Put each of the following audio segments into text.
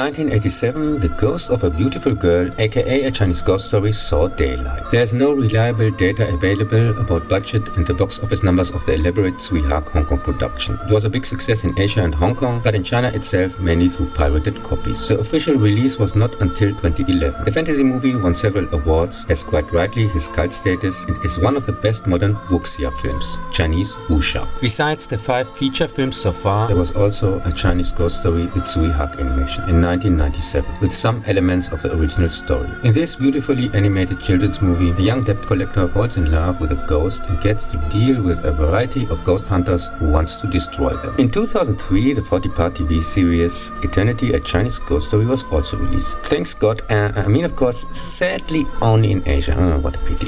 1987, The Ghost of a Beautiful Girl, aka A Chinese Ghost Story, saw daylight. There's no reliable data available about budget and the box office numbers of the elaborate Tsui Hark Hong Kong production. It was a big success in Asia and Hong Kong, but in China itself mainly through pirated copies. The official release was not until 2011. The fantasy movie won several awards, has quite rightly his cult status, and is one of the best modern wuxia films, Chinese wuxia. Besides the 5 feature films so far, there was also a Chinese ghost story, The Tsui Hark Animation, in 1997, with some elements of the original story. In this beautifully animated children's movie, a young debt collector falls in love with a ghost and gets to deal with a variety of ghost hunters who wants to destroy them. In 2003, the 40-part TV series Eternity, a Chinese ghost story, was also released. Thanks God, of course, sadly only in Asia. Oh, what a pity.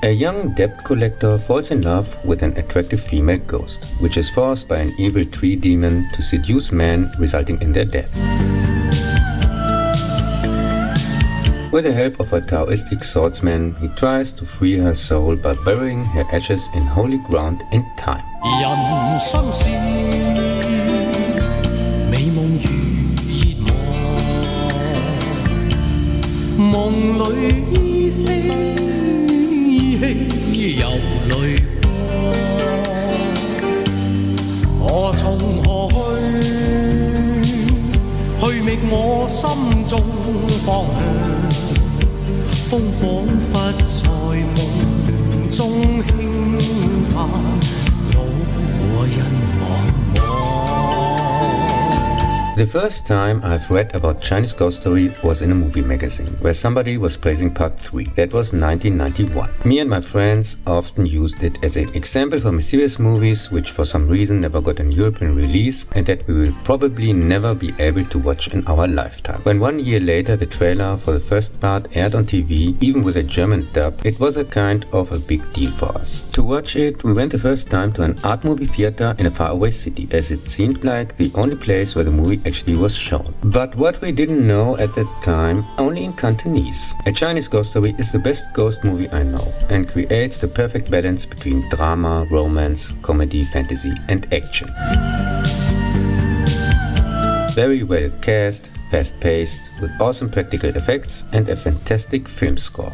A young debt collector falls in love with an attractive female ghost, which is forced by an evil tree demon to seduce men, resulting in their death. With the help of a Taoistic swordsman, he tries to free her soul by burying her ashes in holy ground in time. The first time I've read about Chinese Ghost Story was in a movie magazine, where somebody was praising part 3. That was 1991. Me and my friends often used it as an example for mysterious movies which for some reason never got a European release and that we will probably never be able to watch in our lifetime. When 1 year later the trailer for the first part aired on TV, even with a German dub, it was a kind of a big deal for us. To watch it, we went the first time to an art movie theater in a faraway city, as it seemed like the only place where the movie actually was shown. But what we didn't know at that time, only in Cantonese. A Chinese Ghost Story is the best ghost movie I know and creates the perfect balance between drama, romance, comedy, fantasy and action. Very well cast, fast-paced, with awesome practical effects and a fantastic film score.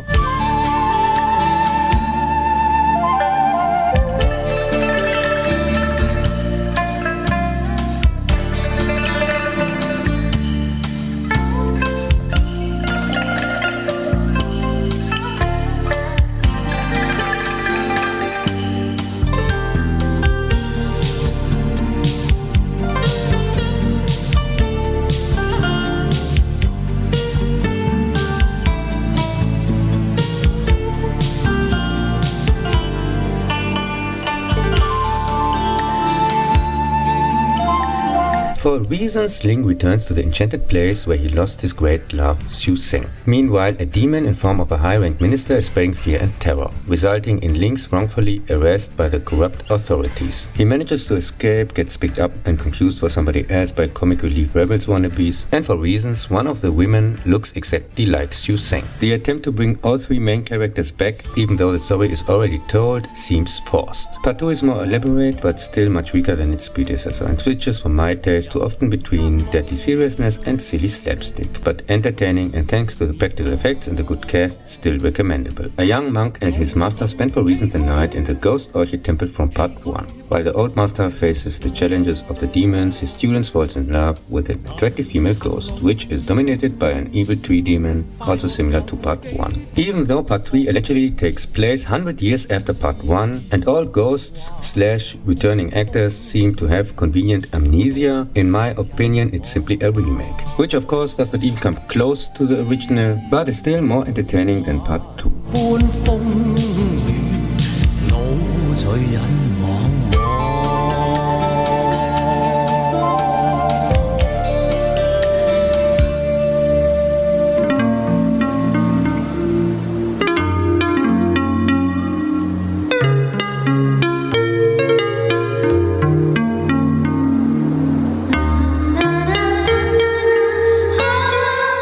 For reasons, Ling returns to the enchanted place where he lost his great love, Xu Seng. Meanwhile, a demon in form of a high-ranked minister is spreading fear and terror, resulting in Ling's wrongfully arrest by the corrupt authorities. He manages to escape, gets picked up and confused for somebody else by comic relief rebels wannabes, and for reasons, one of the women looks exactly like Xu Seng. The attempt to bring all 3 main characters back, even though the story is already told, seems forced. Part 2 is more elaborate, but still much weaker than its predecessor, and switches from my taste to too often between deadly seriousness and silly slapstick, but entertaining and thanks to the practical effects and the good cast, still recommendable. A young monk and his master spend for reasons the night in the Ghost Orchid Temple from part 1. While the old master faces the challenges of the demons, his students fall in love with an attractive female ghost, which is dominated by an evil tree demon, also similar to part 1. Even though part 3 allegedly takes place 100 years after part 1, and all ghosts/returning actors seem to have convenient amnesia, in my opinion it's simply a remake, which of course does not even come close to the original, but is still more entertaining than part 2.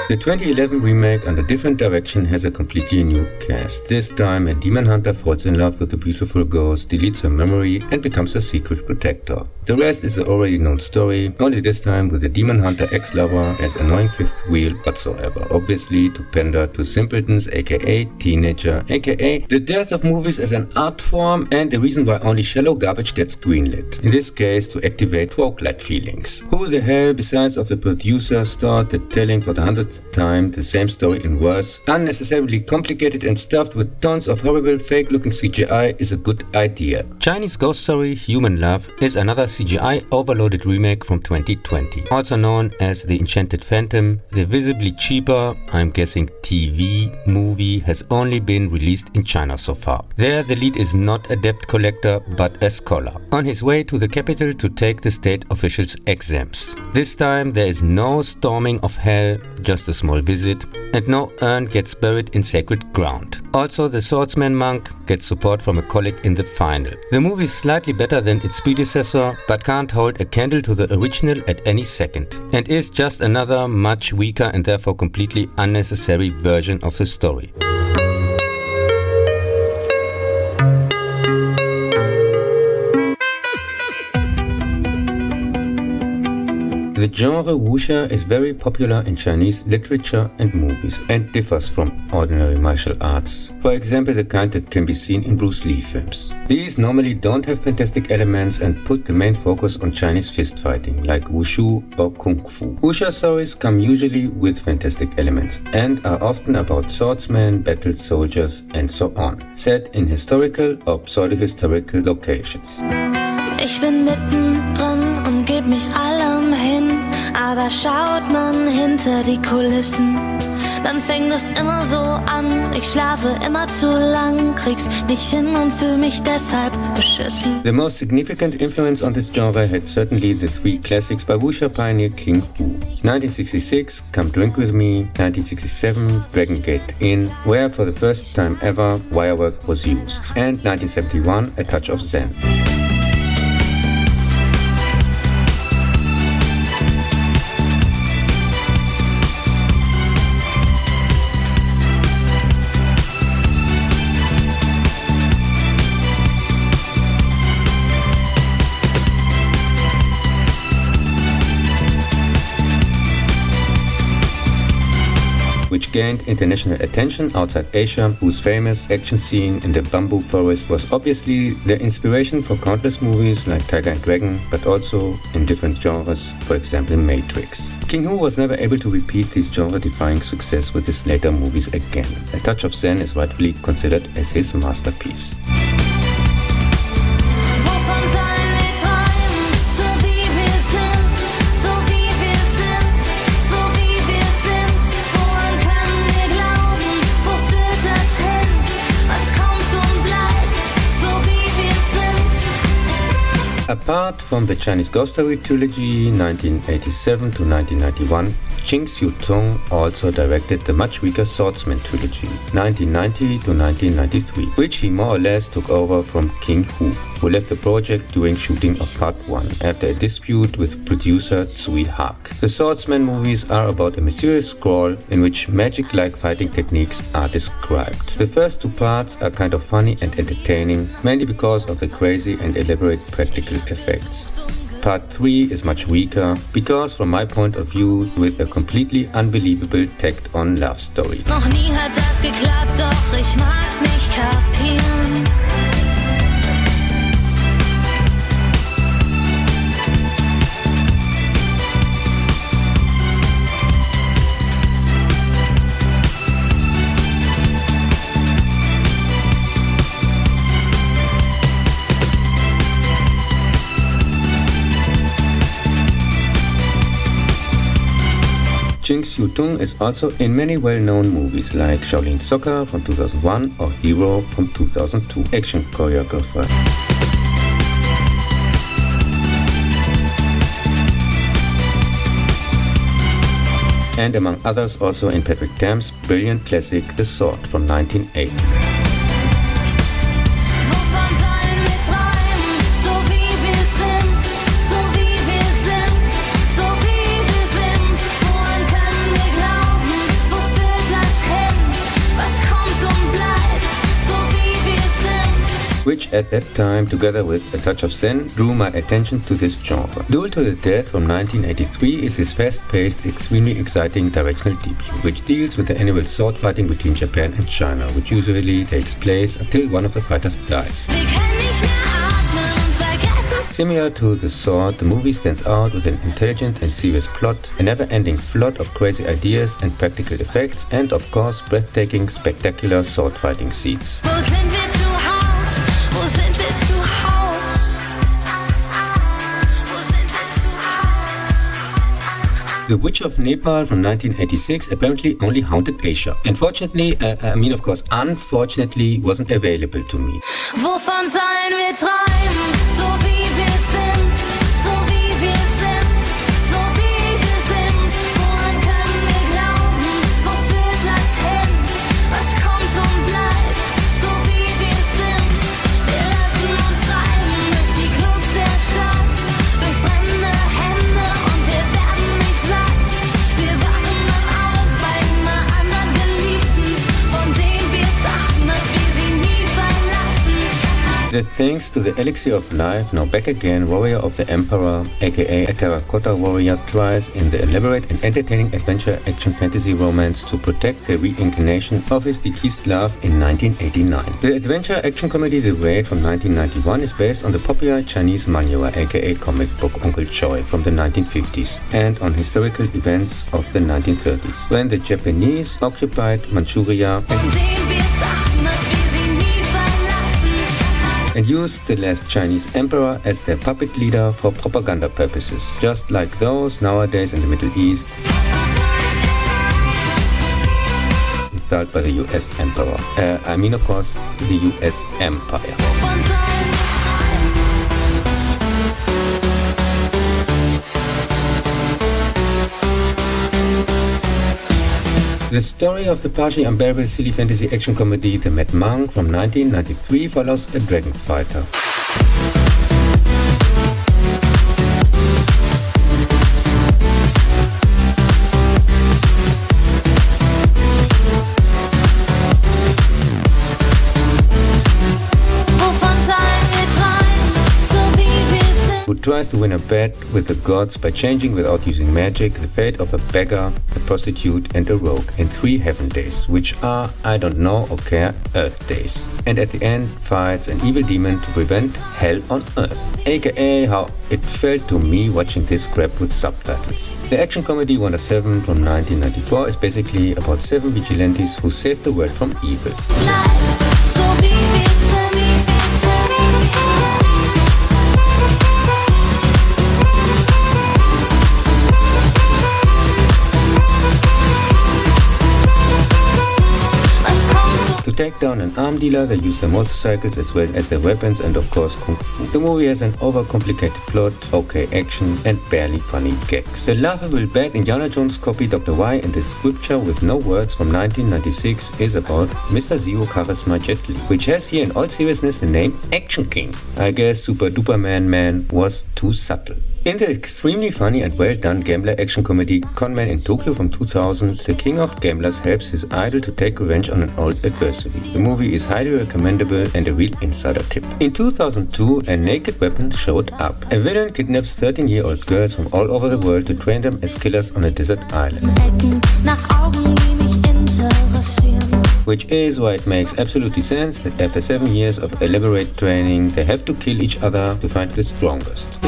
The 2011 remake under different direction has a completely new cast. This time a demon hunter falls in love with a beautiful ghost, deletes her memory and becomes her secret protector. The rest is the already known story, only this time with the demon hunter ex-lover as annoying fifth wheel whatsoever, obviously to pander to simpletons aka teenager aka the death of movies as an art form and the reason why only shallow garbage gets greenlit. In this case to activate woke-light feelings. Who the hell besides of the producers thought that telling for the 100th time the same story in worse, unnecessarily complicated and stuffed with tons of horrible fake looking CGI is a good idea. Chinese Ghost Story Human Love is another CGI overloaded remake from 2020. Also known as The Enchanted Phantom, the visibly cheaper, I'm guessing TV, movie has only been released in China so far. There the lead is not a debt collector but a scholar, on his way to the capital to take the state officials' exams. This time there is no storming of hell, just a small visit, and no urn gets buried in sacred ground. Also the swordsman monk gets support from a colleague in the final. The movie is slightly better than its predecessor, but can't hold a candle to the original at any second, and is just another much weaker and therefore completely unnecessary version of the story. The genre wuxia is very popular in Chinese literature and movies and differs from ordinary martial arts. For example, the kind that can be seen in Bruce Lee films. These normally don't have fantastic elements and put the main focus on Chinese fist fighting like wushu or kung fu. Wuxia stories come usually with fantastic elements and are often about swordsmen, battle soldiers and so on, set in historical or pseudo-historical locations. Ich bin mittendrin und geb mich allem hin, aber schaut man hinter die Kulissen, dann fängt es immer so an. Ich schlafe immer zu lang, krieg's nicht hin und fühl mich deshalb beschissen. The most significant influence on this genre had certainly the three classics by wuxia pioneer King Hu. 1966, Come Drink With Me, 1967, Dragon Gate Inn, where for the first time ever wirework was used, and 1971, A Touch of Zen. Which gained international attention outside Asia, whose famous action scene in the bamboo forest was obviously the inspiration for countless movies like Tiger and Dragon, but also in different genres, for example Matrix. King Hu was never able to repeat this genre-defying success with his later movies again. A Touch of Zen is rightfully considered as his masterpiece. Apart from the Chinese Ghost Story trilogy 1987 to 1991, Ching Siu-tung also directed the much weaker Swordsman trilogy 1990 to 1993, which he more or less took over from King Hu, who left the project during shooting of part 1 after a dispute with producer Tsui Hark. The Swordsman movies are about a mysterious scroll in which magic-like fighting techniques are described. The first two parts are kind of funny and entertaining, mainly because of the crazy and elaborate practical effects. Part 3 is much weaker, because from my point of view, with a completely unbelievable tacked on love story. Noch nie hat das geklappt, doch ich mag's nicht kapieren. Jing Xiu-tung is also in many well-known movies like Shaolin Soccer from 2001 or Hero from 2002, action choreographer. And among others also in Patrick Tam's brilliant classic The Sword from 1980. Which at that time, together with A Touch of Zen, drew my attention to this genre. Duel to the Death from 1983 is his fast-paced, extremely exciting directional debut, which deals with the annual sword fighting between Japan and China, which usually takes place until one of the fighters dies. Similar to The Sword, the movie stands out with an intelligent and serious plot, a never-ending flood of crazy ideas and practical effects, and of course breathtaking, spectacular sword-fighting scenes. The Witch of Nepal from 1986 apparently only haunted Asia. Unfortunately, unfortunately, wasn't available to me. Wovon sollen wir träumen, so wie wir sind, so wie wir sind, so wie wir sind. Woran können wir glauben, wo führt das hin? Was kommt und bleibt, so wie wir sind. Wir lassen uns treiben durch die Clubs der Stadt, durch fremde Hände und wir werden nicht satt. Wir wachen dann auf bei einer anderen Geliebten, von dem wir dachten, dass wir sie nie verlassen. The thanks to the elixir of life, now back again, Warrior of the Emperor, aka a terracotta warrior, tries in the elaborate and entertaining adventure action fantasy romance to protect the reincarnation of his deceased love in 1989. The adventure action comedy The Raid from 1991 is based on the popular Chinese manhwa, aka comic book Uncle Choi from the 1950s, and on historical events of the 1930s, when the Japanese occupied Manchuria and used the last Chinese emperor as their puppet leader for propaganda purposes, just like those nowadays in the Middle East installed by the US emperor. Of course, the US Empire. The story of the partially unbearable silly fantasy action comedy The Mad Monk from 1993 follows a dragon fighter. Who tries to win a bet with the gods by changing without using magic the fate of a beggar, a prostitute and a rogue in 3 heaven days, which are, I don't know or care, earth days. And at the end fights an evil demon to prevent hell on earth. AKA how it felt to me watching this crap with subtitles. The action comedy Wonder 7 from 1994 is basically about 7 vigilantes who save the world from evil. To take down an arm dealer, they use their motorcycles as well as their weapons and of course kung fu. The movie has an overcomplicated plot, okay action and barely funny gags. The laughable bad Indiana Jones copy Dr. Y in the scripture with no words from 1996 is about Mr. Zero Charisma Jet Li, which has here in all seriousness the name Action King. I guess Super Duper Man was too subtle. In the extremely funny and well-done gambler action comedy Conman in Tokyo from 2000, the king of gamblers helps his idol to take revenge on an old adversary. The movie is highly recommendable and a real insider tip. In 2002, a naked weapon showed up. A villain kidnaps 13-year-old girls from all over the world to train them as killers on a desert island. Which is why it makes absolutely sense that after 7 years of elaborate training, they have to kill each other to find the strongest.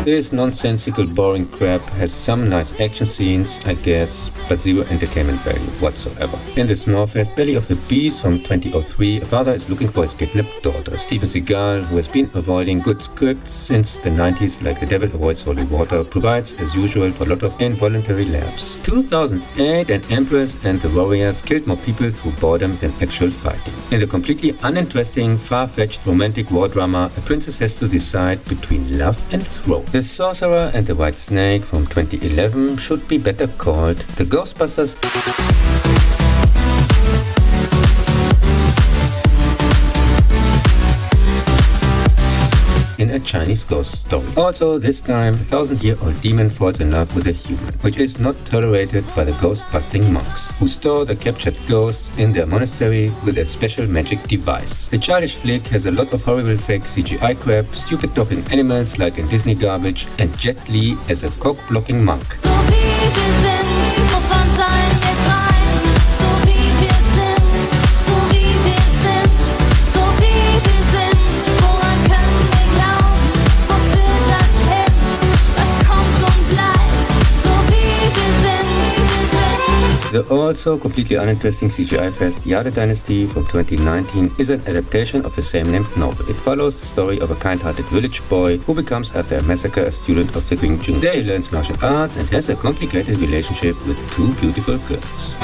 This nonsensical, boring crap has some nice action scenes, I guess, but zero entertainment value whatsoever. In the Snorfest Belly of the Beast from 2003, a father is looking for his kidnapped daughter. Steven Seagal, who has been avoiding good scripts since the 90s like The Devil Avoids Holy Water, provides, as usual, for a lot of involuntary laughs. 2008, an Empress and the Warriors killed more people through boredom than actual fighting. In the completely uninteresting, far-fetched romantic war drama, a princess has to decide between love and throw. The Sorcerer and the White Snake from 2011 should be better called The Ghostbusters in a Chinese ghost story. Also, this time, a 1000-year-old demon falls in love with a human, which is not tolerated by the ghost-busting monks, who store the captured ghosts in their monastery with a special magic device. The childish flick has a lot of horrible fake CGI crap, stupid talking animals like in Disney garbage, and Jet Li as a cock-blocking monk. The also completely uninteresting CGI fest Jade Dynasty from 2019 is an adaptation of the same named novel. It follows the story of a kind-hearted village boy who becomes, after a massacre, a student of the Wing Chun. There he learns martial arts and has a complicated relationship with two beautiful girls.